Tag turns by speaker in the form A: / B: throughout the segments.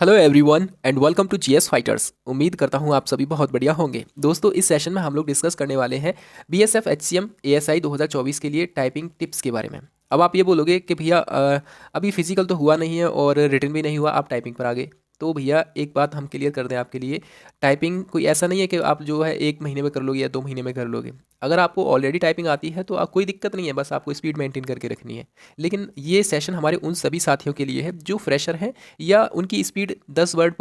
A: Hello everyone and welcome to GS fighters. उम्मीद करता हूँ आप सभी बहुत बढ़िया होंगे। दोस्तों, इस सेशन में हम लोग डिस्कस करने वाले हैं बीएसएफ एचसीएम एएसआई 2024 के लिए टाइपिंग टिप्स के बारे में। अब आप ये बोलोगे कि भैया अभी फिजिकल तो हुआ नहीं है और रिटन भी नहीं हुआ, आप टाइपिंग पर आ गए। तो भैया एक बात हम क्लियर कर दें आपके लिए, टाइपिंग कोई ऐसा नहीं है कि आप जो है 1 महीने में कर लोगे या 2 महीने में कर लोगे। अगर आपको ऑलरेडी टाइपिंग आती है तो कोई दिक्कत नहीं है, बस आपको स्पीड मेंटेन करके रखनी है। लेकिन ये सेशन हमारे उन सभी साथियों के लिए है जो फ्रेशर हैं या उनकी स्पीड 10 वर्ड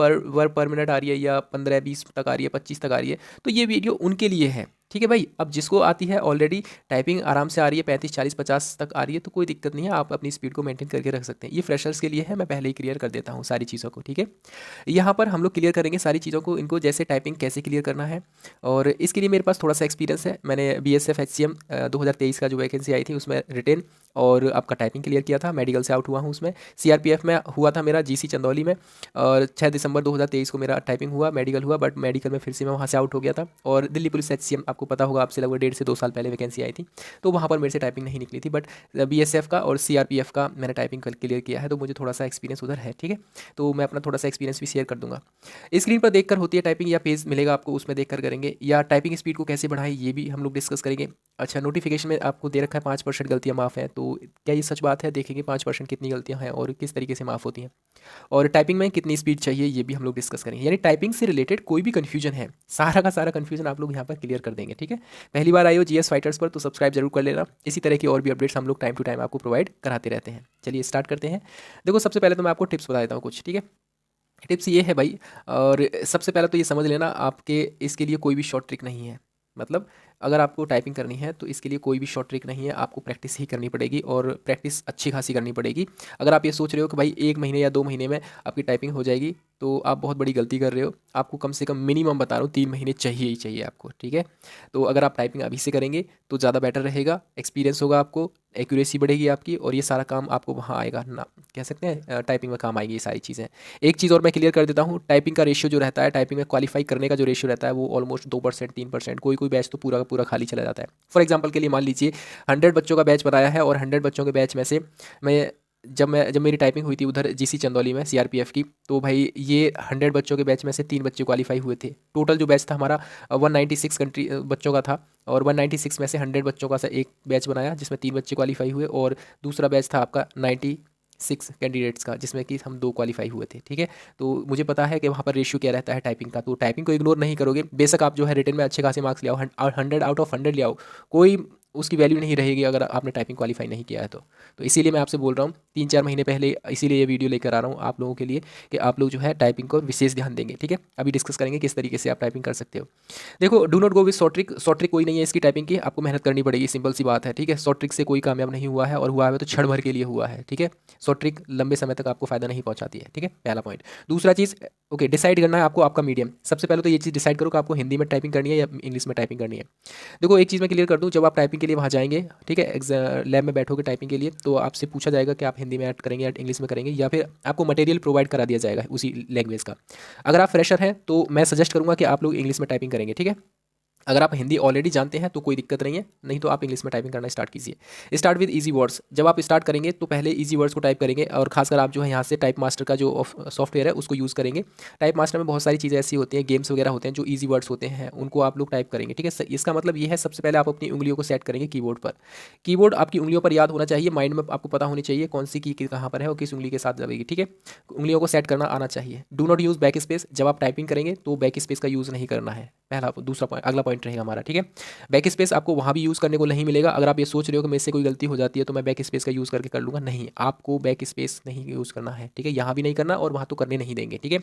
A: पर मिनट आ रही है या 15-20 तक आ रही है, 25 तक आ रही है। तो ये वीडियो उनके लिए है, ठीक है भाई। अब जिसको आती है ऑलरेडी टाइपिंग आराम से आ रही है, 35 40 50 तक आ रही है, तो कोई दिक्कत नहीं है, आप अपनी स्पीड को मेंटेन करके रख सकते हैं। ये फ्रेशर्स के लिए है, मैं पहले ही क्लियर कर देता हूँ सारी चीज़ों को, ठीक है। यहाँ पर हम लोग क्लियर करेंगे सारी चीज़ों को, इनको जैसे टाइपिंग कैसे क्लियर करना है। और इसके लिए मेरे पास थोड़ा सा एक्सपीरियंस है। मैंने बीएसएफ एचसीएम 2023 का जो वैकेंसी आई थी उसमें रिटेन और आपका टाइपिंग क्लियर किया था। मेडिकल से आउट हुआ हूँ उसमें। सीआरपीएफ में हुआ था मेरा जीसी चंदौली में, और 6 दिसंबर 2023 को मेरा टाइपिंग हुआ, मेडिकल हुआ, बट मेडिकल में फिर से मैं वहाँ से आउट हो गया था। और दिल्ली पुलिस एचसीएम, आपको पता होगा, आपसे लगभग 1.5 से 2 साल पहले वैकेंसी आई थी, तो वहाँ पर मेरे से टाइपिंग नहीं निकली थी। बट बीएसएफ का और सीआरपीएफ का मैंने टाइपिंग क्लियर किया है, तो मुझे थोड़ा सा एक्सपीरियंस उधर है, ठीक है। तो मैं अपना थोड़ा सा एक्सपीरियंस भी शेयर कर दूंगा। स्क्रीन पर देखकर होती है टाइपिंग या पेज मिलेगा आपको, उसमें देखकर करेंगे। या टाइपिंग स्पीड को कैसे बढ़ाएं ये भी हम लोग डिस्कस करेंगे। अच्छा, नोटिफिकेशन में आपको दे रखा है 5% गलतियाँ माफ़ हैं, तो क्या ये सच बात है? देखेंगे 5% कितनी गलतियाँ हैं और किस तरीके से माफ़ होती हैं। और टाइपिंग में कितनी स्पीड चाहिए ये भी हम लोग डिस्कस करेंगे। यानी टाइपिंग से रिलेटेड कोई भी कन्फ्यूजन है, सारा का सारा कन्फ्यूजन आप लोग यहाँ पर क्लियर कर देंगे, ठीक है। पहली बार आए हो जीएस फाइटर्स पर तो सब्सक्राइब जरूर कर लेना। इसी तरह की और भी अपडेट्स हम लोग टाइम टू टाइम आपको प्रोवाइड कराते रहते हैं। चलिए स्टार्ट करते हैं। देखो, सबसे पहले तो मैं आपको टिप्स बता देता हूँ कुछ, ठीक है। टिप्स ये है भाई, और सबसे पहले तो ये समझ लेना, आपके इसके लिए कोई भी शॉर्ट ट्रिक नहीं है। मतलब अगर आपको टाइपिंग करनी है तो इसके लिए कोई भी शॉर्ट ट्रिक नहीं है, आपको प्रैक्टिस ही करनी पड़ेगी और प्रैक्टिस अच्छी खासी करनी पड़ेगी। अगर आप ये सोच रहे हो कि भाई 1 महीने या 2 महीने में आपकी टाइपिंग हो जाएगी, तो आप बहुत बड़ी गलती कर रहे हो। आपको कम से कम मिनिमम बता रहा हूँ 3 महीने चाहिए ही चाहिए आपको, ठीक है। तो अगर आप टाइपिंग अभी से करेंगे तो ज़्यादा बेटर रहेगा, एक्सपीरियंस होगा आपको, एक्यूरेसी बढ़ेगी आपकी, और ये सारा काम आपको वहाँ आएगा ना, कह सकते हैं टाइपिंग में काम आएगी ये सारी चीज़ें। एक चीज़ और मैं क्लियर कर देता हूँ, टाइपिंग का रेशियो जो रहता है, टाइपिंग में क्वालिफाई करने का जो रेशियो रहता है वो ऑलमोस्ट 2% 3%, कोई कोई बैच तो पूरा का पूरा खाली चला जाता है। फॉर एग्जाम्पल के लिए मान लीजिए 100 बच्चों का बैच बनाया है और 100 बच्चों के बैच में से मैं जब मेरी टाइपिंग हुई थी उधर जीसी चंदौली में सीआरपीएफ की, तो भाई ये 100 बच्चों के बैच में से 3 बच्चे क्वालिफाई हुए थे। टोटल जो बैच था हमारा 196 कंट्री बच्चों का था, और 196 में से 100 बच्चों का एक बैच बनाया जिसमें 3 बच्चे क्वालिफाई हुए, और दूसरा बैच था आपका 96 कैंडिडेट्स का जिसमें कि हम 2 क्वालिफाई हुए थे, ठीक है। तो मुझे पता है कि वहाँ पर रेशियो क्या रहता है टाइपिंग का, तो टाइपिंग को इग्नोर नहीं करोगे। बेशक आप जो है रिटन में अच्छे खासे मार्क्स ले आओ, 100 आउट ऑफ 100 ले आओ, कोई उसकी वैल्यू नहीं रहेगी अगर आपने टाइपिंग क्वालिफाई नहीं किया है तो इसीलिए मैं आपसे बोल रहा हूँ 3-4 महीने पहले, इसीलिए ये वीडियो लेकर आ रहा हूँ आप लोगों के लिए कि आप लोग जो है टाइपिंग को विशेष ध्यान देंगे, ठीक है। अभी डिस्कस करेंगे किस तरीके से आप टाइपिंग कर सकते हो। देखो, do not go with short trick. Short trick कोई नहीं है इसकी टाइपिंग की, आपको मेहनत करनी पड़ेगी, सिंपल सी बात है, ठीक है। शॉर्ट ट्रिक से कोई कामयाब नहीं हुआ है, और हुआ है तो क्षण भर के लिए हुआ है, ठीक है। शॉर्ट ट्रिक लंबे समय तक आपको फायदा नहीं पहुंचाती है, ठीक है, पहला पॉइंट। दूसरा चीज़, ओके, डिसाइड करना है आपको आपका मीडियम। सबसे पहले तो ये चीज़ डिसाइड करो कि आपको हिंदी में टाइपिंग करनी है या इंग्लिश में टाइपिंग करनी है। देखो, एक चीज़ मैं क्लियर कर दूं, जब आप टाइपिंग के लिए वहाँ जाएंगे, ठीक है, लैब में बैठोगे टाइपिंग के लिए, तो आपसे पूछा जाएगा कि आप हिंदी में ऐड करेंगे या इंग्लिश में करेंगे, या फिर आपको मटेरियल प्रोवाइड करा दिया जाएगा उसी लैंग्वेज का। अगर आप फ्रेशर हैं तो मैं सजेस्ट करूँगा कि आप लोग इंग्लिश में टाइपिंग करेंगे, ठीक है। अगर आप हिंदी ऑलरेडी जानते हैं तो कोई दिक्कत नहीं है, नहीं तो आप इंग्लिश में टाइपिंग करना स्टार्ट कीजिए। Start with easy words. जब आप स्टार्ट करेंगे तो पहले इजी वर्ड्स को टाइप करेंगे, और खासकर आप जो है यहाँ से टाइप मास्टर का जो सॉफ्टवेयर है उसको यूज़ करेंगे। टाइप मास्टर में बहुत सारी चीज़ें ऐसी होती हैं, गेम्स वगैरह होते हैं जो ईजी वर्ड्स होते हैं, उनको आप लोग टाइप करेंगे, ठीक है। इसका मतलब ये है, सबसे पहले आप अपनी उंगलियों को सेट करेंगे कीबोर्ड पर। कीबोर्ड आपकी उंगलियों पर याद होना चाहिए, माइंड में आपको पता होनी चाहिए कौन सी की कहाँ पर है और किस उंगली के साथ दबेगी, ठीक है। उंगलियों को सेट करना आना चाहिए। Do not use back space. जब आप टाइपिंग करेंगे तो बैक स्पेस का यूज़ नहीं करना है, पहला। दूसरा पॉइंट, अगला पॉइंट रहेगा हमारा, ठीक है। बैक स्पेस आपको वहाँ भी यूज़ करने को नहीं मिलेगा। अगर आप ये सोच रहे हो कि मेरे से कोई गलती हो जाती है तो मैं बैक स्पेस का यूज़ करके कर लूँगा, नहीं, आपको बैक स्पेस नहीं यूज़ करना है, ठीक है। यहाँ भी नहीं करना और वहाँ तो करने नहीं देंगे, ठीक है।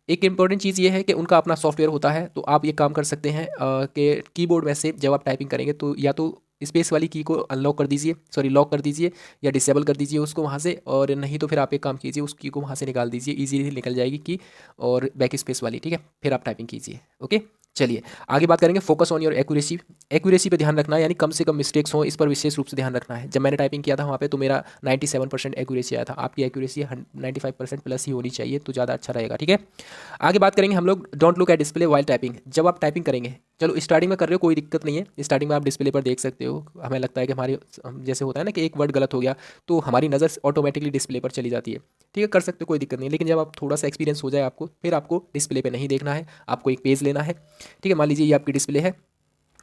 A: एक इंपॉर्टेंट चीज़ ये है कि उनका अपना सॉफ्टवेयर होता है, तो आप ये काम कर सकते हैं कि कीबोर्ड में से जब आप टाइपिंग करेंगे तो या तो स्पेस वाली की को अनलॉक कर दीजिए, सॉरी लॉक कर दीजिए, या डिसेबल कर दीजिए उसको वहाँ से, और नहीं तो फिर आप एक काम कीजिए, उस की को वहाँ से निकाल दीजिए, इजीली निकल जाएगी की और बैक स्पेस वाली, ठीक है। फिर आप टाइपिंग कीजिए, ओके। चलिए आगे बात करेंगे, focus on your accuracy. Accuracy पे ध्यान रखना है, यानी कम से कम मिस्टेक्स हों, इस पर विशेष रूप से ध्यान रखना है। जब मैंने टाइपिंग किया था वहाँ पे तो मेरा 97% एक्यूरेसी आया था, आपकी एक्यूरेसी 95% प्लस ही होनी चाहिए तो ज़्यादा अच्छा रहेगा, ठीक है। आगे बात करेंगे हम लोग, don't look at display while typing. जब आप टाइपिंग करेंगे चलो स्टार्टिंग में कर रहे हो कोई दिक्कत नहीं है, स्टार्टिंग में आप डिस्प्ले पर देख सकते हो। हमें लगता है कि हमारे जैसे होता है ना कि एक वर्ड गलत हो गया तो हमारी नज़र ऑटोमेटिकली डिस्प्ले पर चली जाती है। ठीक है, कर सकते हो, कोई दिक्कत नहीं है। लेकिन जब आप थोड़ा सा एक्सपीरियंस हो जाए आपको, फिर आपको डिस्प्ले पे नहीं देखना है, आपको एक पेज लेना है। ठीक है, मान लीजिए ये आपकी डिस्प्ले है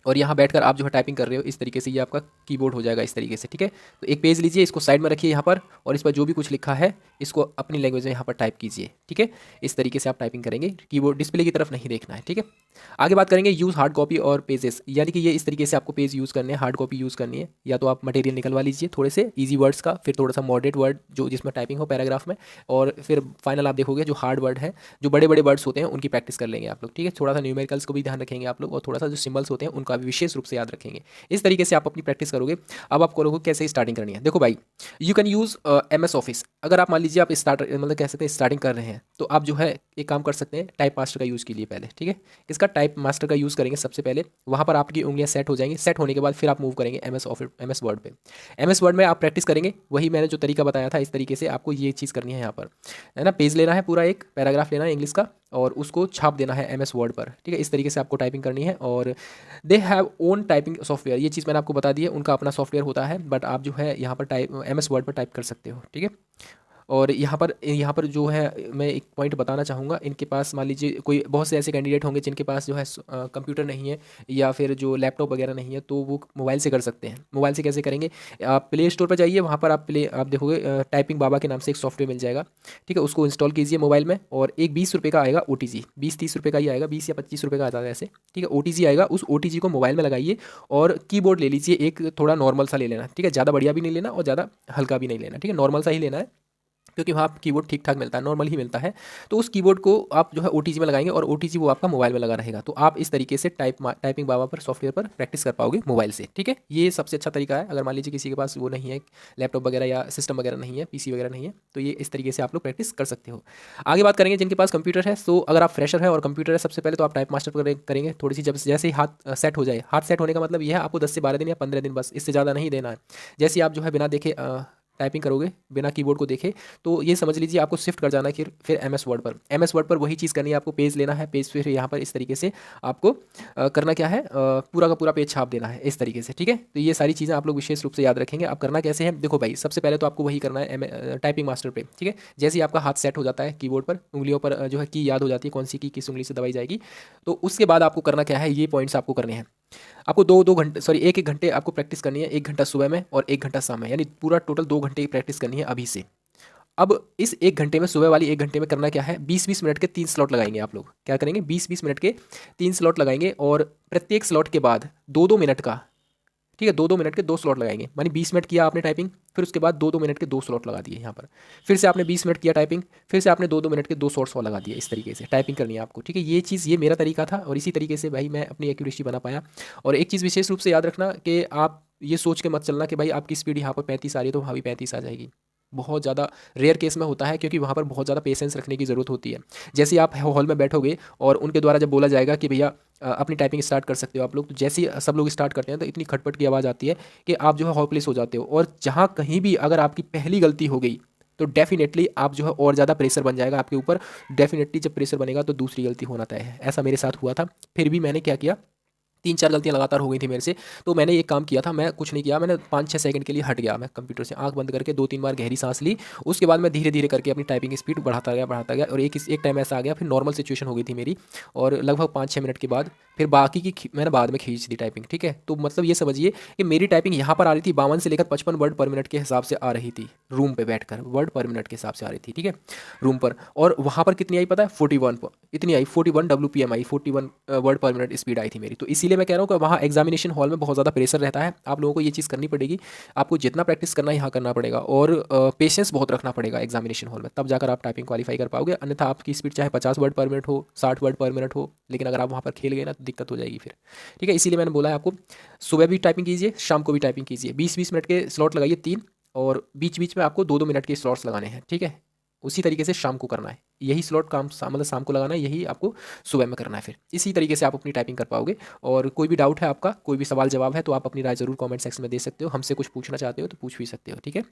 A: और यहाँ बैठकर आप जो है टाइपिंग कर रहे हो, इस तरीके से ये आपका कीबोर्ड हो जाएगा इस तरीके से। ठीक है, तो एक पेज लीजिए, इसको साइड में रखिए यहाँ पर, और इस पर जो भी कुछ लिखा है इसको अपनी लैंग्वेज में यहाँ पर टाइप कीजिए। ठीक है, इस तरीके से आप टाइपिंग करेंगे, कीबोर्ड डिस्प्ले की तरफ नहीं देखना है। ठीक है, आगे बात करेंगे यूज़ हार्ड कॉपी और पेजेस, यानी कि ये इस तरीके से आपको पेज यूज़ करने हैं, हार्ड कॉपी यूज़ करनी है। या तो आप मटेरियल निकलवा लीजिए थोड़े से ईजी वर्ड्स का, फिर थोड़ा सा मॉडरेट वर्ड जो जिसमें टाइपिंग हो पैराग्राफ में, और फिर फाइनल आप देखोगे जो हार्ड वर्ड है, जो बड़े बड़े वर्ड्स होते हैं उनकी प्रैक्टिस कर लेंगे आप लोग। ठीक है, थोड़ा सा न्यूमेरिकल्स को भी ध्यान रखेंगे आप लोग, और थोड़ा सा जो सिंबल्स होते हैं उनका भी विशेष रूप से याद रखेंगे। इस तरीके से आप अपनी प्रैक्टिस करोगे। अब आप करोगे कैसे स्टार्टिंग करनी है, देखो भाई, you can use MS office. अगर आप मान लीजिए आप मतलब कह सकते हैं स्टार्टिंग कर रहे हैं, तो आप जो है एक काम कर सकते हैं, टाइप मास्टर का यूज़ कीजिए पहले। ठीक है, इसका टाइप मास्टर का यूज़ करेंगे सबसे पहले, वहाँ पर आपकी उंगलियां सेट हो जाएंगी। सेट होने के बाद फिर आप मूव करेंगे MS वर्ड पे। MS वर्ड में आप प्रैक्टिस करेंगे, वही मैंने जो तरीका बताया था, इस तरीके से आपको ये चीज़ करनी है। यहाँ पर है ना, पेज लेना है, पूरा एक पैराग्राफ लेना है इंग्लिश का, और उसको छाप देना है MS वर्ड पर। ठीक है, इस तरीके से आपको टाइपिंग करनी है। और they have own typing software, ये चीज़ मैंने आपको बता दी है, उनका अपना सॉफ्टवेयर होता है, बट आप जो है यहाँ पर टाइप MS वर्ड पर टाइप कर सकते हो। ठीक है, और यहाँ पर जो है मैं एक पॉइंट बताना चाहूँगा, इनके पास मान लीजिए कोई बहुत से ऐसे कैंडिडेट होंगे जिनके पास जो है कंप्यूटर नहीं है या फिर जो लैपटॉप वगैरह नहीं है, तो वो मोबाइल से कर सकते हैं। मोबाइल से कैसे करेंगे, आप प्ले स्टोर पर जाइए, वहाँ पर आप देखोगे टाइपिंग बाबा के नाम से एक सॉफ्टवेयर मिल जाएगा। ठीक है, उसको इंस्टॉल कीजिए मोबाइल में, और एक 20 रुपये का आएगा OTG, 20-30 रुपये का ही आएगा, 20 या 25 रुपये का आता है ऐसे। ठीक है, OTG आएगा, उस OTG को मोबाइल में लगाइए, और कीबोर्ड ले लीजिए, एक थोड़ा नॉर्मल सा ले लेना। ठीक है, ज़्यादा बढ़िया भी नहीं लेना और ज़्यादा हल्का भी नहीं लेना। ठीक है, नॉर्मल सा ही लेना है, क्योंकि वहाँ कीबोर्ड ठीक ठाक मिलता है, नॉर्मल ही मिलता है। तो उस कीबोर्ड को आप जो है OTG में लगाएंगे, और OTG वो आपका मोबाइल में लगा रहेगा। तो आप इस तरीके से टाइपिंग बाबा पर सॉफ्टवेयर पर प्रैक्टिस कर पाओगे मोबाइल से। ठीक है, ये सबसे अच्छा तरीका है। अगर मान लीजिए किसी के पास वो नहीं है, लैपटॉप वगैरह या सिस्टम वगैरह नहीं है, PC वगैरह नहीं है, तो ये इस तरीके से आप लोग प्रैक्टिस कर सकते हो। आगे बात करेंगे जिनके पास कंप्यूटर है। तो अगर आप फ्रेशर है और कंप्यूटर है, सबसे पहले तो आप टाइप मास्टर पर करेंगे थोड़ी सी, जब जैसे ही हाथ सेट हो जाए, हाथ सेट होने का मतलब ये है आपको 10 से 12 दिन या 15 दिन, बस इससे ज़्यादा नहीं देना है। जैसे आप जो है बिना देखे टाइपिंग करोगे, बिना कीबोर्ड को देखे, तो ये समझ लीजिए आपको शिफ्ट कर जाना है फिर MS वर्ड पर। MS वर्ड पर वही चीज़ करनी है आपको, पेज लेना है, पेज फिर यहाँ पर इस तरीके से आपको करना क्या है, पूरा का पूरा पेज छाप देना है इस तरीके से। ठीक है, तो ये सारी चीज़ें आप लोग विशेष रूप से याद रखेंगे। आप करना कैसे है, देखो भाई, सबसे पहले तो आपको वही करना है टाइपिंग मास्टर पे। ठीक है, जैसे ही आपका हाथ सेट हो जाता है कीबोर्ड पर, उंगलियों पर जो है की याद हो जाती है, कौन सी की किस उंगली से दबाई जाएगी, तो उसके बाद आपको करना क्या है, ये पॉइंट्स आपको करने हैं। आपको दो घंटे, सॉरी, एक घंटे आपको प्रैक्टिस करनी है, 1 घंटा सुबह में और 1 घंटा शाम में, यानी पूरा टोटल 2 घंटे की प्रैक्टिस करनी है अभी से। अब इस 1 घंटे में, सुबह वाली 1 घंटे में करना क्या है, 20-20 मिनट के 3 स्लॉट लगाएंगे आप लोग। क्या करेंगे, 20-20 मिनट के 3 स्लॉट लगाएंगे, और प्रत्येक स्लॉट के बाद 2-2 मिनट का, ठीक है, 2-2 मिनट के 2 स्लॉट लगाएंगे। मानी 20 मिनट किया आपने टाइपिंग, फिर उसके बाद 2-2 मिनट के 2 स्लॉट लगा दिए यहाँ पर। फिर से आपने 20 मिनट किया टाइपिंग, फिर से आपने 2-2 मिनट के 2 शॉर्ट्स और लगा दिए। इस तरीके से टाइपिंग करनी है आपको। ठीक है, ये चीज़, ये मेरा तरीका था, और इसी तरीके से भाई मैं अपनी एक्यूरेसी बना पाया। और एक चीज़ विशेष रूप से याद रखना कि आप ये सोच के मत चलना कि भाई आपकी स्पीड यहाँ पर 35 आ रही है तो वहाँ भी 35 आ जाएगी। बहुत ज़्यादा रेयर केस में होता है, क्योंकि वहाँ पर बहुत ज़्यादा पेशेंस रखने की ज़रूरत होती है। जैसे आप हॉल में बैठोगे और उनके द्वारा जब बोला जाएगा कि भैया अपनी टाइपिंग स्टार्ट कर सकते हो आप लोग, तो जैसे ही सब लोग स्टार्ट करते हैं तो इतनी खटपट की आवाज़ आती है कि आप जो है हॉपलेस हो जाते हो। और जहाँ कहीं भी अगर आपकी पहली गलती हो गई, तो डेफिनेटली आप जो है और ज़्यादा प्रेशर बन जाएगा आपके ऊपर। डेफिनेटली जब प्रेशर बनेगा तो दूसरी गलती होना तय है। ऐसा मेरे साथ हुआ था। फिर भी मैंने क्या किया, 3-4 गलतियाँ लगातार हो गई थी मेरे से, तो मैंने एक काम किया था, मैं कुछ नहीं किया, मैंने 5-6 सेकंड के लिए हट गया, मैं कंप्यूटर से आंख बंद करके 2-3 बार गहरी सांस ली। उसके बाद मैं धीरे धीरे करके अपनी टाइपिंग स्पीड बढ़ाता गया, और एक टाइम ऐसा आ गया, फिर नॉर्मल सिचुएशन हो गई थी मेरी, और लगभग 5-6 मिनट के बाद फिर बाकी की मैंने बाद में खींच दी टाइपिंग। ठीक है, तो मतलब ये समझिए कि मेरी टाइपिंग यहाँ पर आ रही थी 52 से लेकर 55 वर्ड पर मिनट के हिसाब से आ रही थी, रूम पे बैठकर वर्ड पर मिनट के हिसाब से आ रही थी। ठीक है, रूम पर। और वहाँ पर कितनी आई पता है, 41 इतनी आई, 41 WPM आई, 41 वर्ड पर मिनट स्पीड आई थी मेरी। तो इसीलिए मैं कह रहा हूँ कि वहाँ एग्जामिनेशन हॉल में बहुत ज़्यादा प्रेशर रहता है। आप लोगों को ये चीज़ करनी पड़ेगी, आपको जितना प्रैक्टिस करना है यहाँ करना पड़ेगा, और पेशेंस बहुत रखना पड़ेगा एग्जामिनेशन हॉल में, तब जाकर आप टाइपिंग क्वालिफाई कर पाओगे। अन्यथा आपकी स्पीड चाहे 50 वर्ड पर मिनट हो, 60 वर्ड पर मिनट हो, लेकिन अगर आप वहाँ पर खेल गए ना तो दिक्कत हो जाएगी फिर। ठीक है, इसीलिए मैंने बोला है आपको, सुबह भी टाइपिंग कीजिए, शाम को भी टाइपिंग कीजिए, 20-20 मिनट के स्लॉट लगाइए 3, और बीच बीच में आपको 2-2 मिनट के स्लॉट्स लगाने हैं। ठीक है, उसी तरीके से शाम को करना है, यही स्लॉट मतलब शाम को लगाना है, यही आपको सुबह में करना है। फिर इसी तरीके से आप अपनी टाइपिंग कर पाओगे। और कोई भी डाउट है आपका, कोई भी सवाल जवाब है, तो आप अपनी राय ज़रूर कमेंट सेक्शन में दे सकते हो। हमसे कुछ पूछना चाहते हो तो पूछ भी सकते हो। ठीक है,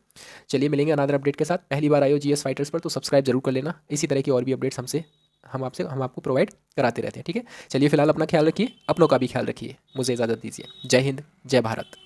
A: चलिए मिलेंगे अनदर अपडेट के साथ। पहली बार आए हो GS फाइटर्स पर तो सब्सक्राइब जरूर कर लेना, इसी तरह की और भी अपडेट्स हमसे हम आपको प्रोवाइड कराते रहते हैं। ठीक है, चलिए फिलहाल अपना ख्याल रखिए, अपनों का भी ख्याल रखिए। मुझे इजाज़त दीजिए। जय हिंद, जय भारत।